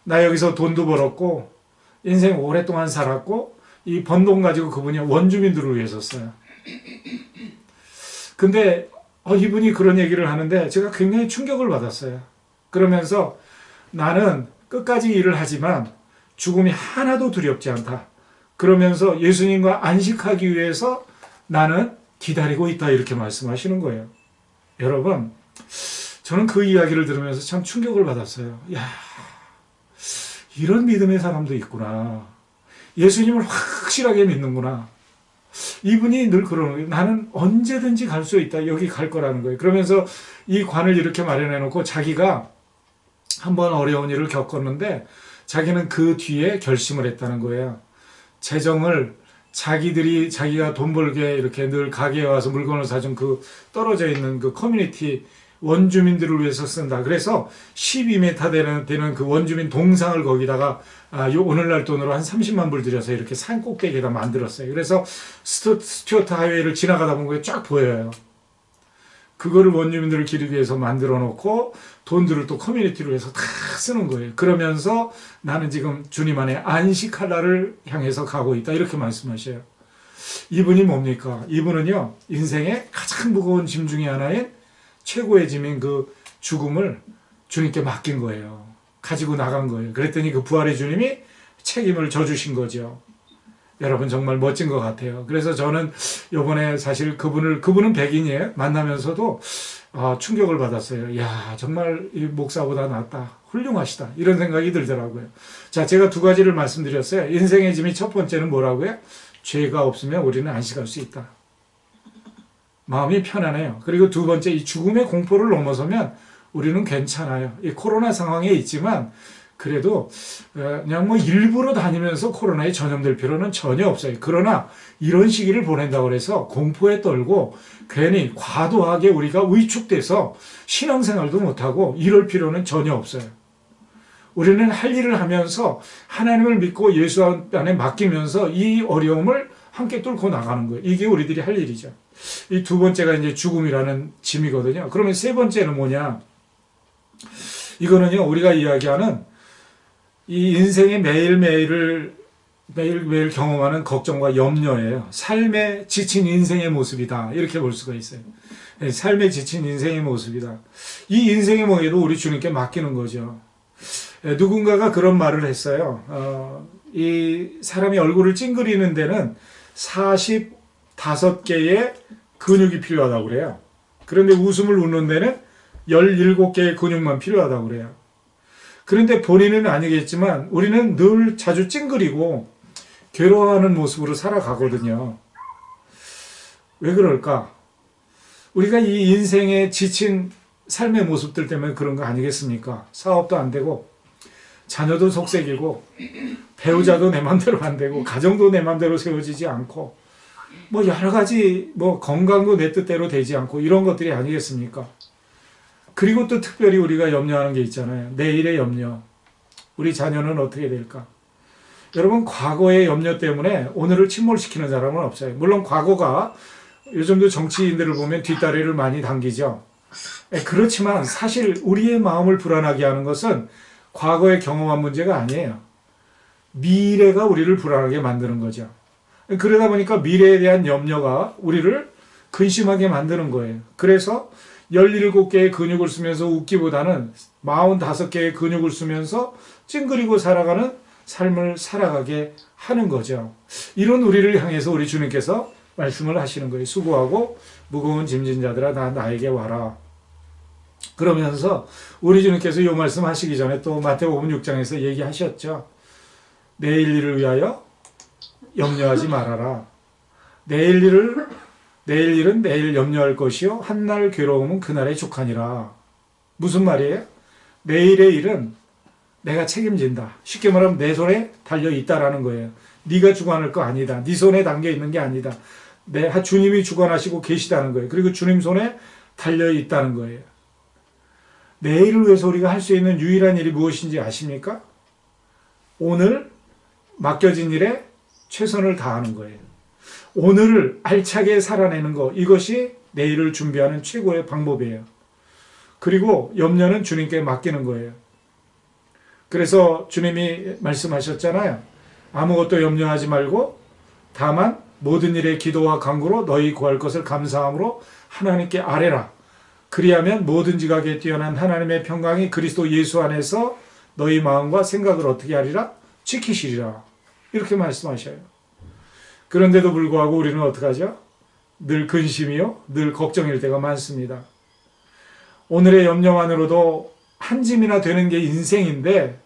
나 여기서 돈도 벌었고 인생 오랫동안 살았고 이 번 돈 가지고 그분이 원주민들을 위해서 써요. 근데 이분이 그런 얘기를 하는데 제가 굉장히 충격을 받았어요. 그러면서 나는 끝까지 일을 하지만 죽음이 하나도 두렵지 않다. 그러면서 예수님과 안식하기 위해서 나는 기다리고 있다. 이렇게 말씀하시는 거예요. 여러분, 저는 그 이야기를 들으면서 참 충격을 받았어요. 야, 이런 믿음의 사람도 있구나. 예수님을 확실하게 믿는구나. 이분이 늘 그러는 거예요. 나는 언제든지 갈 수 있다. 여기 갈 거라는 거예요. 그러면서 이 관을 이렇게 마련해 놓고 자기가 한번 어려운 일을 겪었는데 자기는 그 뒤에 결심을 했다는 거예요. 재정을 자기가 돈 벌게 이렇게 늘 가게에 와서 물건을 사준 그 떨어져 있는 그 커뮤니티 원주민들을 위해서 쓴다. 그래서 12m 되는 그 원주민 동상을 거기다가 오늘날 돈으로 한 30만 불 들여서 이렇게 산 꼭대기에다 만들었어요. 그래서 스튜어트 하이웨이를 지나가다 보면 쫙 보여요. 그거를 원주민들을 기르기 위해서 만들어 놓고 돈들을 또 커뮤니티를 위해서 다 쓰는 거예요. 그러면서 나는 지금 주님 안에 안식할 날을 향해서 가고 있다. 이렇게 말씀하셔요. 이분이 뭡니까? 이분은요, 인생의 가장 무거운 짐 중에 하나인 최고의 짐인 그 죽음을 주님께 맡긴 거예요. 가지고 나간 거예요. 그랬더니 그 부활의 주님이 책임을 져주신 거죠. 여러분 정말 멋진 것 같아요. 그래서 저는 이번에 사실 그분은 백인이에요. 만나면서도 충격을 받았어요. 야, 정말 이 목사보다 낫다. 훌륭하시다. 이런 생각이 들더라고요. 자, 제가 두 가지를 말씀드렸어요. 인생의 짐이 첫 번째는 뭐라고요? 죄가 없으면 우리는 안식할 수 있다. 마음이 편안해요. 그리고 두 번째, 이 죽음의 공포를 넘어서면 우리는 괜찮아요. 이 코로나 상황에 있지만 그래도 그냥 뭐 일부러 다니면서 코로나에 전염될 필요는 전혀 없어요. 그러나 이런 시기를 보낸다고 해서 공포에 떨고 괜히 과도하게 우리가 위축돼서 신앙생활도 못하고 이럴 필요는 전혀 없어요. 우리는 할 일을 하면서 하나님을 믿고 예수 안에 맡기면서 이 어려움을 함께 뚫고 나가는 거예요. 이게 우리들이 할 일이죠. 이 두 번째가 이제 죽음이라는 짐이거든요. 그러면 세 번째는 뭐냐? 이거는요, 우리가 이야기하는 이 인생의 매일매일 경험하는 걱정과 염려예요. 삶에 지친 인생의 모습이다. 이렇게 볼 수가 있어요. 삶에 지친 인생의 모습이다. 이 인생의 멍에도 우리 주님께 맡기는 거죠. 누군가가 그런 말을 했어요. 이 사람이 얼굴을 찡그리는 데는 45개의 근육이 필요하다고 그래요. 그런데 웃음을 웃는 데는 17개의 근육만 필요하다고 그래요. 그런데 본인은 아니겠지만 우리는 늘 자주 찡그리고 괴로워하는 모습으로 살아가거든요. 왜 그럴까? 우리가 이 인생에 지친 삶의 모습들 때문에 그런 거 아니겠습니까? 사업도 안 되고 자녀도 속색이고 배우자도 내 맘대로 안 되고 가정도 내 맘대로 세워지지 않고 뭐 여러 가지 뭐 건강도 내 뜻대로 되지 않고 이런 것들이 아니겠습니까? 그리고 또 특별히 우리가 염려하는 게 있잖아요. 내일의 염려. 우리 자녀는 어떻게 될까? 여러분, 과거의 염려 때문에 오늘을 침몰시키는 사람은 없어요. 물론 과거가 요즘도 정치인들을 보면 뒷다리를 많이 당기죠. 그렇지만 사실 우리의 마음을 불안하게 하는 것은 과거에 경험한 문제가 아니에요. 미래가 우리를 불안하게 만드는 거죠. 그러다 보니까 미래에 대한 염려가 우리를 근심하게 만드는 거예요. 그래서 17개의 근육을 쓰면서 웃기보다는 45개의 근육을 쓰면서 찡그리고 살아가는 삶을 살아가게 하는 거죠. 이런 우리를 향해서 우리 주님께서 말씀을 하시는 거예요. 수고하고 무거운 짐진 자들아 다 나에게 와라. 그러면서 우리 주님께서 이 말씀 하시기 전에 또 마태복음 6장에서 얘기하셨죠. 내일 일을 위하여 염려하지 말아라. 내일 일은 내일 염려할 것이요 한날 괴로움은 그날의 족하니라. 무슨 말이에요? 내일의 일은 내가 책임진다. 쉽게 말하면 내 손에 달려있다라는 거예요. 네가 주관할 거 아니다. 네 손에 담겨있는 게 아니다. 주님이 주관하시고 계시다는 거예요. 그리고 주님 손에 달려있다는 거예요. 내일을 위해서 우리가 할 수 있는 유일한 일이 무엇인지 아십니까? 오늘 맡겨진 일에 최선을 다하는 거예요. 오늘을 알차게 살아내는 것, 이것이 내일을 준비하는 최고의 방법이에요. 그리고 염려는 주님께 맡기는 거예요. 그래서 주님이 말씀하셨잖아요. 아무것도 염려하지 말고 다만 모든 일에 기도와 간구로 너희 구할 것을 감사함으로 하나님께 아뢰라. 그리하면 모든 지각에 뛰어난 하나님의 평강이 그리스도 예수 안에서 너희 마음과 생각을 어떻게 하리라? 지키시리라. 이렇게 말씀하셔요. 그런데도 불구하고 우리는 어떻게 하죠? 늘 근심이요, 늘 걱정일 때가 많습니다. 오늘의 염려만으로도 한 짐이나 되는 게 인생인데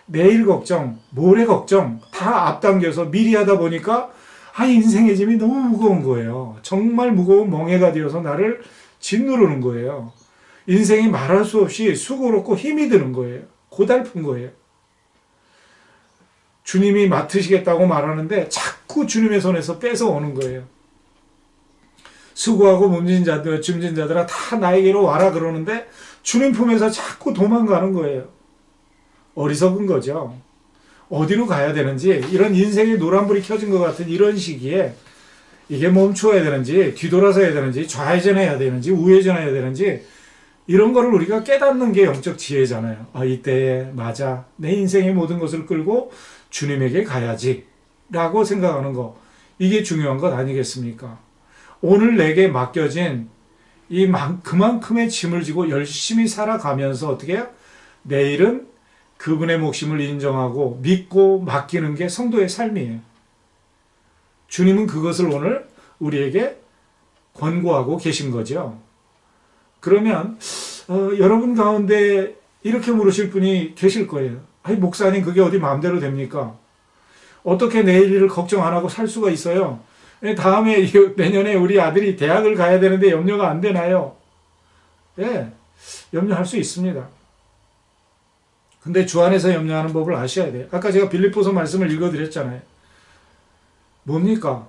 내일 걱정, 모레 걱정 다 앞당겨서 미리 하다 보니까 인생의 짐이 너무 무거운 거예요. 정말 무거운 멍해가 되어서 나를 짓누르는 거예요. 인생이 말할 수 없이 수고롭고 힘이 드는 거예요. 고달픈 거예요. 주님이 맡으시겠다고 말하는데 자꾸 주님의 손에서 뺏어오는 거예요. 수고하고 짐진 자들아 다 나에게로 와라 그러는데 주님 품에서 자꾸 도망가는 거예요. 어리석은 거죠. 어디로 가야 되는지, 이런 인생의 노란불이 켜진 것 같은 이런 시기에 이게 멈춰야 되는지, 뒤돌아서야 되는지, 좌회전해야 되는지, 우회전해야 되는지, 이런 거를 우리가 깨닫는 게 영적 지혜잖아요. 이때에 맞아, 내 인생의 모든 것을 끌고 주님에게 가야지 라고 생각하는 거, 이게 중요한 것 아니겠습니까? 오늘 내게 맡겨진 그만큼의 짐을 지고 열심히 살아가면서 어떻게 해요? 내일은 그분의 몫임을 인정하고 믿고 맡기는 게 성도의 삶이에요. 주님은 그것을 오늘 우리에게 권고하고 계신 거죠. 그러면 여러분 가운데 이렇게 물으실 분이 계실 거예요. 목사님, 그게 어디 마음대로 됩니까? 어떻게 내일 일을 걱정 안 하고 살 수가 있어요? 다음에 내년에 우리 아들이 대학을 가야 되는데 염려가 안 되나요? 네, 염려할 수 있습니다. 근데 주 안에서 염려하는 법을 아셔야 돼요. 아까 제가 빌립보서 말씀을 읽어드렸잖아요. 뭡니까?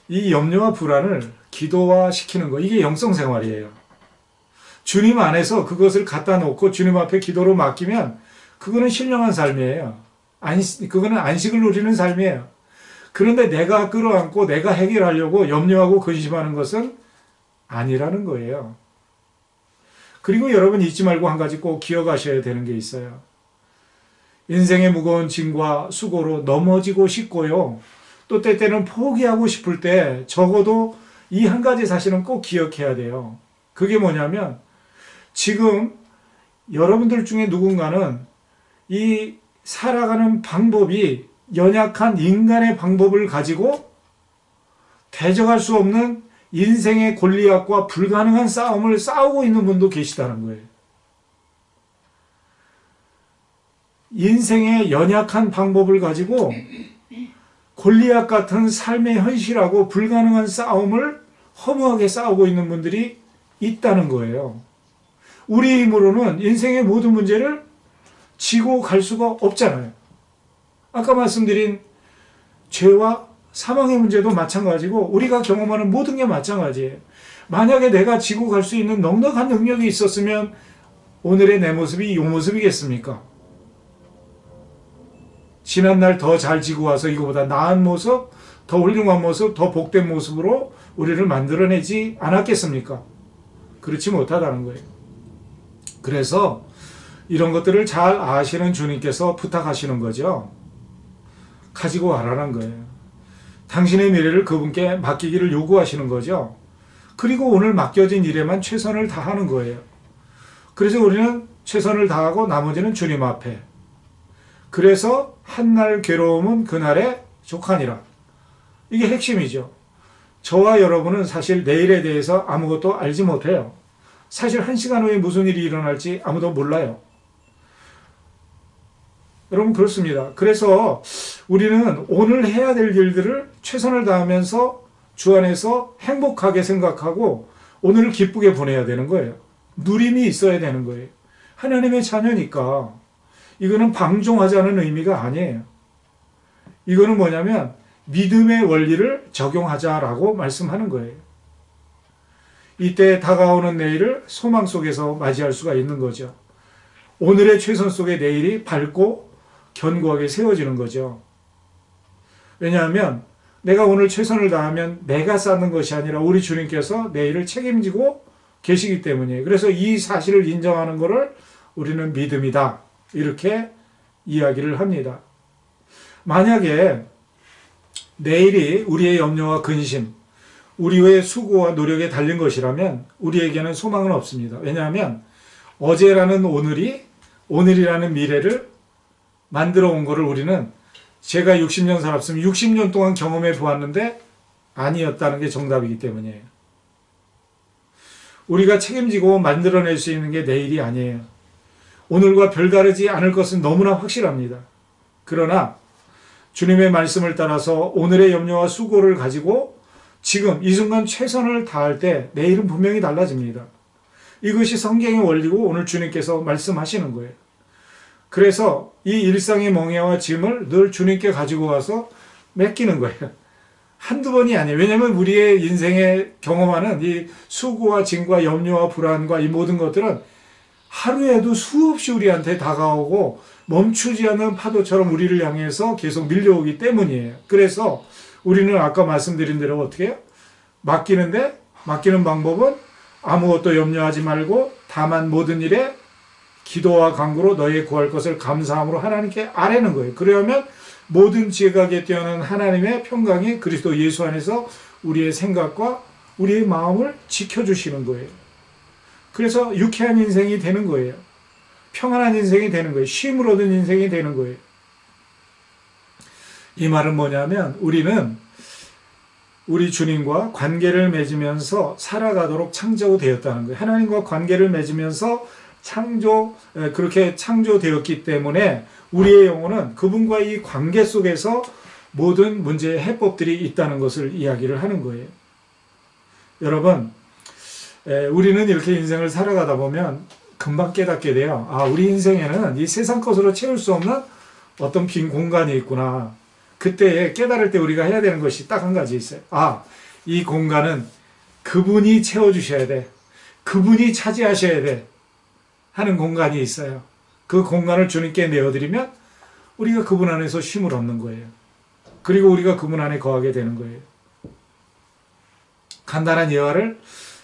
이 염려와 불안을 기도화시키는 거, 이게 영성생활이에요. 주님 안에서 그것을 갖다 놓고 주님 앞에 기도로 맡기면 그거는 신령한 삶이에요. 그거는 안식을 누리는 삶이에요. 그런데 내가 끌어안고 내가 해결하려고 염려하고 근심하는 것은 아니라는 거예요. 그리고 여러분 잊지 말고 한 가지 꼭 기억하셔야 되는 게 있어요. 인생의 무거운 짐과 수고로 넘어지고 싶고요. 또 때때는 포기하고 싶을 때 적어도 이 한 가지 사실은 꼭 기억해야 돼요. 그게 뭐냐면 지금 여러분들 중에 누군가는 이 살아가는 방법이 연약한 인간의 방법을 가지고 대적할 수 없는 인생의 골리앗과 불가능한 싸움을 싸우고 있는 분도 계시다는 거예요. 인생의 연약한 방법을 가지고 골리앗 같은 삶의 현실하고 불가능한 싸움을 허무하게 싸우고 있는 분들이 있다는 거예요. 우리 힘으로는 인생의 모든 문제를 지고 갈 수가 없잖아요. 아까 말씀드린 죄와 사망의 문제도 마찬가지고 우리가 경험하는 모든 게 마찬가지예요. 만약에 내가 지고 갈 수 있는 넉넉한 능력이 있었으면 오늘의 내 모습이 이 모습이겠습니까? 지난날 더 잘 지고 와서 이거보다 나은 모습, 더 훌륭한 모습, 더 복된 모습으로 우리를 만들어내지 않았겠습니까? 그렇지 못하다는 거예요. 그래서 이런 것들을 잘 아시는 주님께서 부탁하시는 거죠. 가지고 와라는 거예요. 당신의 미래를 그분께 맡기기를 요구하시는 거죠. 그리고 오늘 맡겨진 일에만 최선을 다하는 거예요. 그래서 우리는 최선을 다하고 나머지는 주님 앞에. 그래서 한날 괴로움은 그날의 족하니라. 이게 핵심이죠. 저와 여러분은 사실 내일에 대해서 아무것도 알지 못해요. 사실 1시간 후에 무슨 일이 일어날지 아무도 몰라요. 여러분 그렇습니다. 그래서 우리는 오늘 해야 될 일들을 최선을 다하면서 주 안에서 행복하게 생각하고 오늘을 기쁘게 보내야 되는 거예요. 누림이 있어야 되는 거예요. 하나님의 자녀니까 이거는 방종하자는 의미가 아니에요. 이거는 뭐냐면 믿음의 원리를 적용하자라고 말씀하는 거예요. 이때 다가오는 내일을 소망 속에서 맞이할 수가 있는 거죠. 오늘의 최선 속에 내일이 밝고 견고하게 세워지는 거죠. 왜냐하면 내가 오늘 최선을 다하면 내가 쌓는 것이 아니라 우리 주님께서 내일을 책임지고 계시기 때문이에요. 그래서 이 사실을 인정하는 것을 우리는 믿음이다. 이렇게 이야기를 합니다. 만약에 내일이 우리의 염려와 근심, 우리의 수고와 노력에 달린 것이라면 우리에게는 소망은 없습니다. 왜냐하면 어제라는 오늘이라는 미래를 만들어 온 것을 우리는 제가 60년 살았으면 60년 동안 경험해 보았는데 아니었다는 게 정답이기 때문이에요. 우리가 책임지고 만들어낼 수 있는 게 내일이 아니에요. 오늘과 별다르지 않을 것은 너무나 확실합니다. 그러나 주님의 말씀을 따라서 오늘의 염려와 수고를 가지고 지금 이 순간 최선을 다할 때 내일은 분명히 달라집니다. 이것이 성경의 원리고 오늘 주님께서 말씀하시는 거예요. 그래서 이 일상의 멍해와 짐을 늘 주님께 가지고 가서 맡기는 거예요. 한두 번이 아니에요. 왜냐하면 우리의 인생에 경험하는 이 수고와 짐과 염려와 불안과 이 모든 것들은 하루에도 수없이 우리한테 다가오고 멈추지 않는 파도처럼 우리를 향해서 계속 밀려오기 때문이에요. 그래서 우리는 아까 말씀드린 대로 어떻게 해요? 맡기는데 맡기는 방법은 아무것도 염려하지 말고 다만 모든 일에 기도와 간구로 너희의 구할 것을 감사함으로 하나님께 아뢰는 거예요. 그러면 모든 지혜가게 뛰어난 하나님의 평강이 그리스도 예수 안에서 우리의 생각과 우리의 마음을 지켜주시는 거예요. 그래서 유쾌한 인생이 되는 거예요. 평안한 인생이 되는 거예요. 쉼을 얻은 인생이 되는 거예요. 이 말은 뭐냐면 우리는 우리 주님과 관계를 맺으면서 살아가도록 창조되었다는 거예요. 하나님과 관계를 맺으면서 그렇게 창조되었기 때문에 우리의 영혼은 그분과 이 관계 속에서 모든 문제의 해법들이 있다는 것을 이야기를 하는 거예요. 여러분, 우리는 이렇게 인생을 살아가다 보면 금방 깨닫게 돼요. 우리 인생에는 이 세상 것으로 채울 수 없는 어떤 빈 공간이 있구나. 그때 깨달을 때 우리가 해야 되는 것이 딱 한 가지 있어요. 이 공간은 그분이 채워주셔야 돼. 그분이 차지하셔야 돼. 하는 공간이 있어요. 그 공간을 주님께 내어드리면 우리가 그분 안에서 쉼을 얻는 거예요. 그리고 우리가 그분 안에 거하게 되는 거예요. 간단한 예화를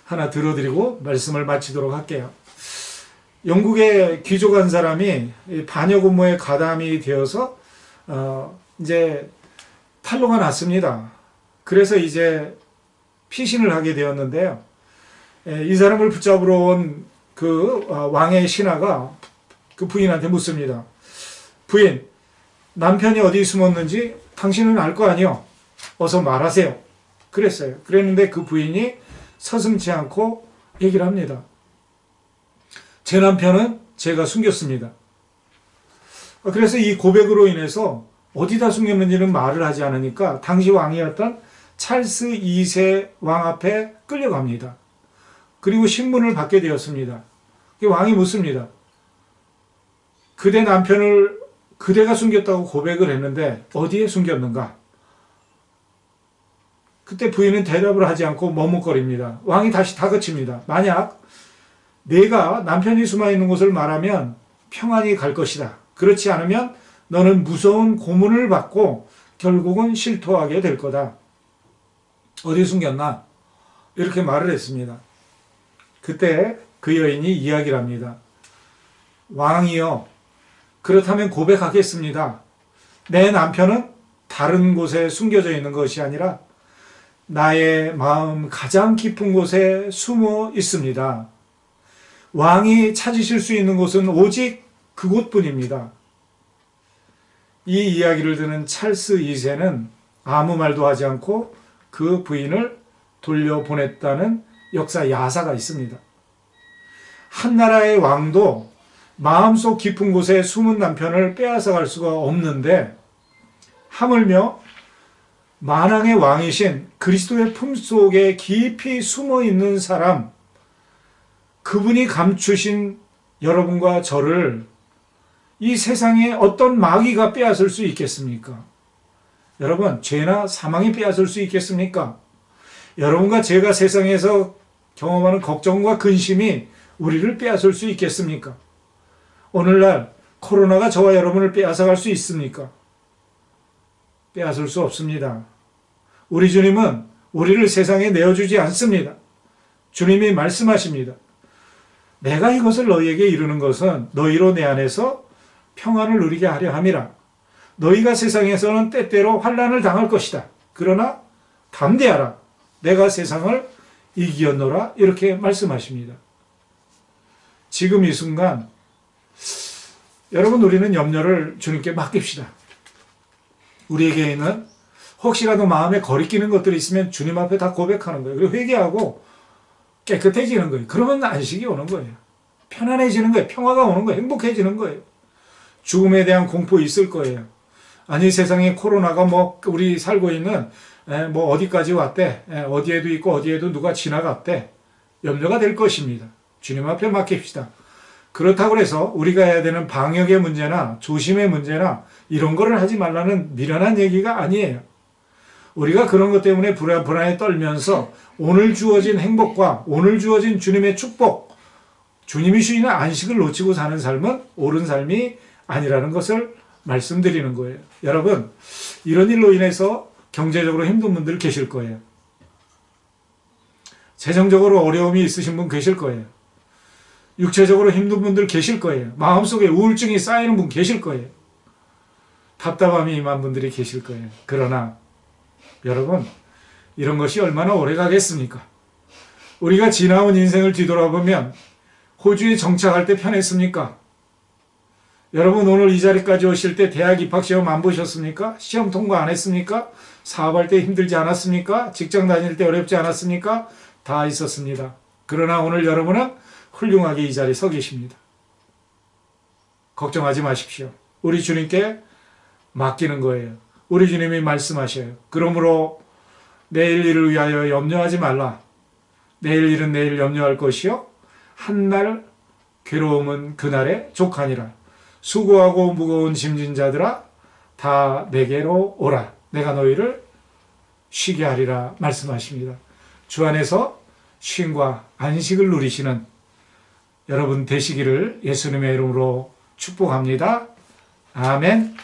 하나 들어드리고 말씀을 마치도록 할게요. 영국의 귀족 한 사람이 반역 업무에 가담이 되어서 이제 탄로가 났습니다. 그래서 이제 피신을 하게 되었는데요. 이 사람을 붙잡으러 온 그 왕의 신하가 그 부인한테 묻습니다. 부인, 남편이 어디 숨었는지 당신은 알 거 아니요? 어서 말하세요. 그랬어요. 그랬는데 그 부인이 서슴지 않고 얘기를 합니다. 제 남편은 제가 숨겼습니다. 그래서 이 고백으로 인해서 어디다 숨겼는지는 말을 하지 않으니까 당시 왕이었던 찰스 2세 왕 앞에 끌려갑니다. 그리고 신문을 받게 되었습니다. 왕이 묻습니다. 그대 남편을 그대가 숨겼다고 고백을 했는데 어디에 숨겼는가? 그때 부인은 대답을 하지 않고 머뭇거립니다. 왕이 다시 다그칩니다. 만약 내가 남편이 숨어있는 곳을 말하면 평안이 갈 것이다. 그렇지 않으면 너는 무서운 고문을 받고 결국은 실토하게 될 거다. 어디 숨겼나? 이렇게 말을 했습니다. 그때 그 여인이 이야기를 합니다. 왕이여, 그렇다면 고백하겠습니다. 내 남편은 다른 곳에 숨겨져 있는 것이 아니라 나의 마음 가장 깊은 곳에 숨어 있습니다. 왕이 찾으실 수 있는 곳은 오직 그곳뿐입니다. 이 이야기를 듣는 찰스 2세는 아무 말도 하지 않고 그 부인을 돌려보냈다는 역사 야사가 있습니다. 한 나라의 왕도 마음속 깊은 곳에 숨은 남편을 빼앗아갈 수가 없는데 하물며 만왕의 왕이신 그리스도의 품속에 깊이 숨어있는 사람, 그분이 감추신 여러분과 저를 이 세상에 어떤 마귀가 빼앗을 수 있겠습니까? 여러분, 죄나 사망이 빼앗을 수 있겠습니까? 여러분과 제가 세상에서 경험하는 걱정과 근심이 우리를 빼앗을 수 있겠습니까? 오늘날 코로나가 저와 여러분을 빼앗아갈 수 있습니까? 빼앗을 수 없습니다. 우리 주님은 우리를 세상에 내어주지 않습니다. 주님이 말씀하십니다. 내가 이것을 너희에게 이루는 것은 너희로 내 안에서 평안을 누리게 하려 함이라. 너희가 세상에서는 때때로 환난을 당할 것이다. 그러나 담대하라. 내가 세상을 이기었노라. 이렇게 말씀하십니다. 지금 이 순간 여러분, 우리는 염려를 주님께 맡깁시다. 우리에게 있는 혹시라도 마음에 거리끼는 것들이 있으면 주님 앞에 다 고백하는 거예요. 그리고 회개하고 깨끗해지는 거예요. 그러면 안식이 오는 거예요. 편안해지는 거예요. 평화가 오는 거예요. 행복해지는 거예요. 죽음에 대한 공포 있을 거예요. 아니 세상에 코로나가 뭐 우리 살고 있는 뭐 어디까지 왔대, 어디에도 있고 어디에도 누가 지나갔대, 염려가 될 것입니다. 주님 앞에 맡깁시다. 그렇다고 해서 우리가 해야 되는 방역의 문제나 조심의 문제나 이런 거를 하지 말라는 미련한 얘기가 아니에요. 우리가 그런 것 때문에 불안에 떨면서 오늘 주어진 행복과 오늘 주어진 주님의 축복, 주님이 주시는 안식을 놓치고 사는 삶은 옳은 삶이 아니라는 것을 말씀드리는 거예요. 여러분, 이런 일로 인해서 경제적으로 힘든 분들 계실 거예요. 재정적으로 어려움이 있으신 분 계실 거예요. 육체적으로 힘든 분들 계실 거예요. 마음속에 우울증이 쌓이는 분 계실 거예요. 답답함이 임한 분들이 계실 거예요. 그러나 여러분, 이런 것이 얼마나 오래 가겠습니까? 우리가 지나온 인생을 뒤돌아보면 호주에 정착할 때 편했습니까? 여러분 오늘 이 자리까지 오실 때 대학 입학시험 안 보셨습니까? 시험 통과 안 했습니까? 사업할 때 힘들지 않았습니까? 직장 다닐 때 어렵지 않았습니까? 다 있었습니다. 그러나 오늘 여러분은 훌륭하게 이 자리에 서 계십니다. 걱정하지 마십시오. 우리 주님께 맡기는 거예요. 우리 주님이 말씀하셔요. 그러므로 내일 일을 위하여 염려하지 말라. 내일 일은 내일 염려할 것이요 한날 괴로움은 그날에 족하니라. 수고하고 무거운 짐진 자들아 다 내게로 오라. 내가 너희를 쉬게 하리라 말씀하십니다. 주 안에서 쉼과 안식을 누리시는 여러분 되시기를 예수님의 이름으로 축복합니다. 아멘.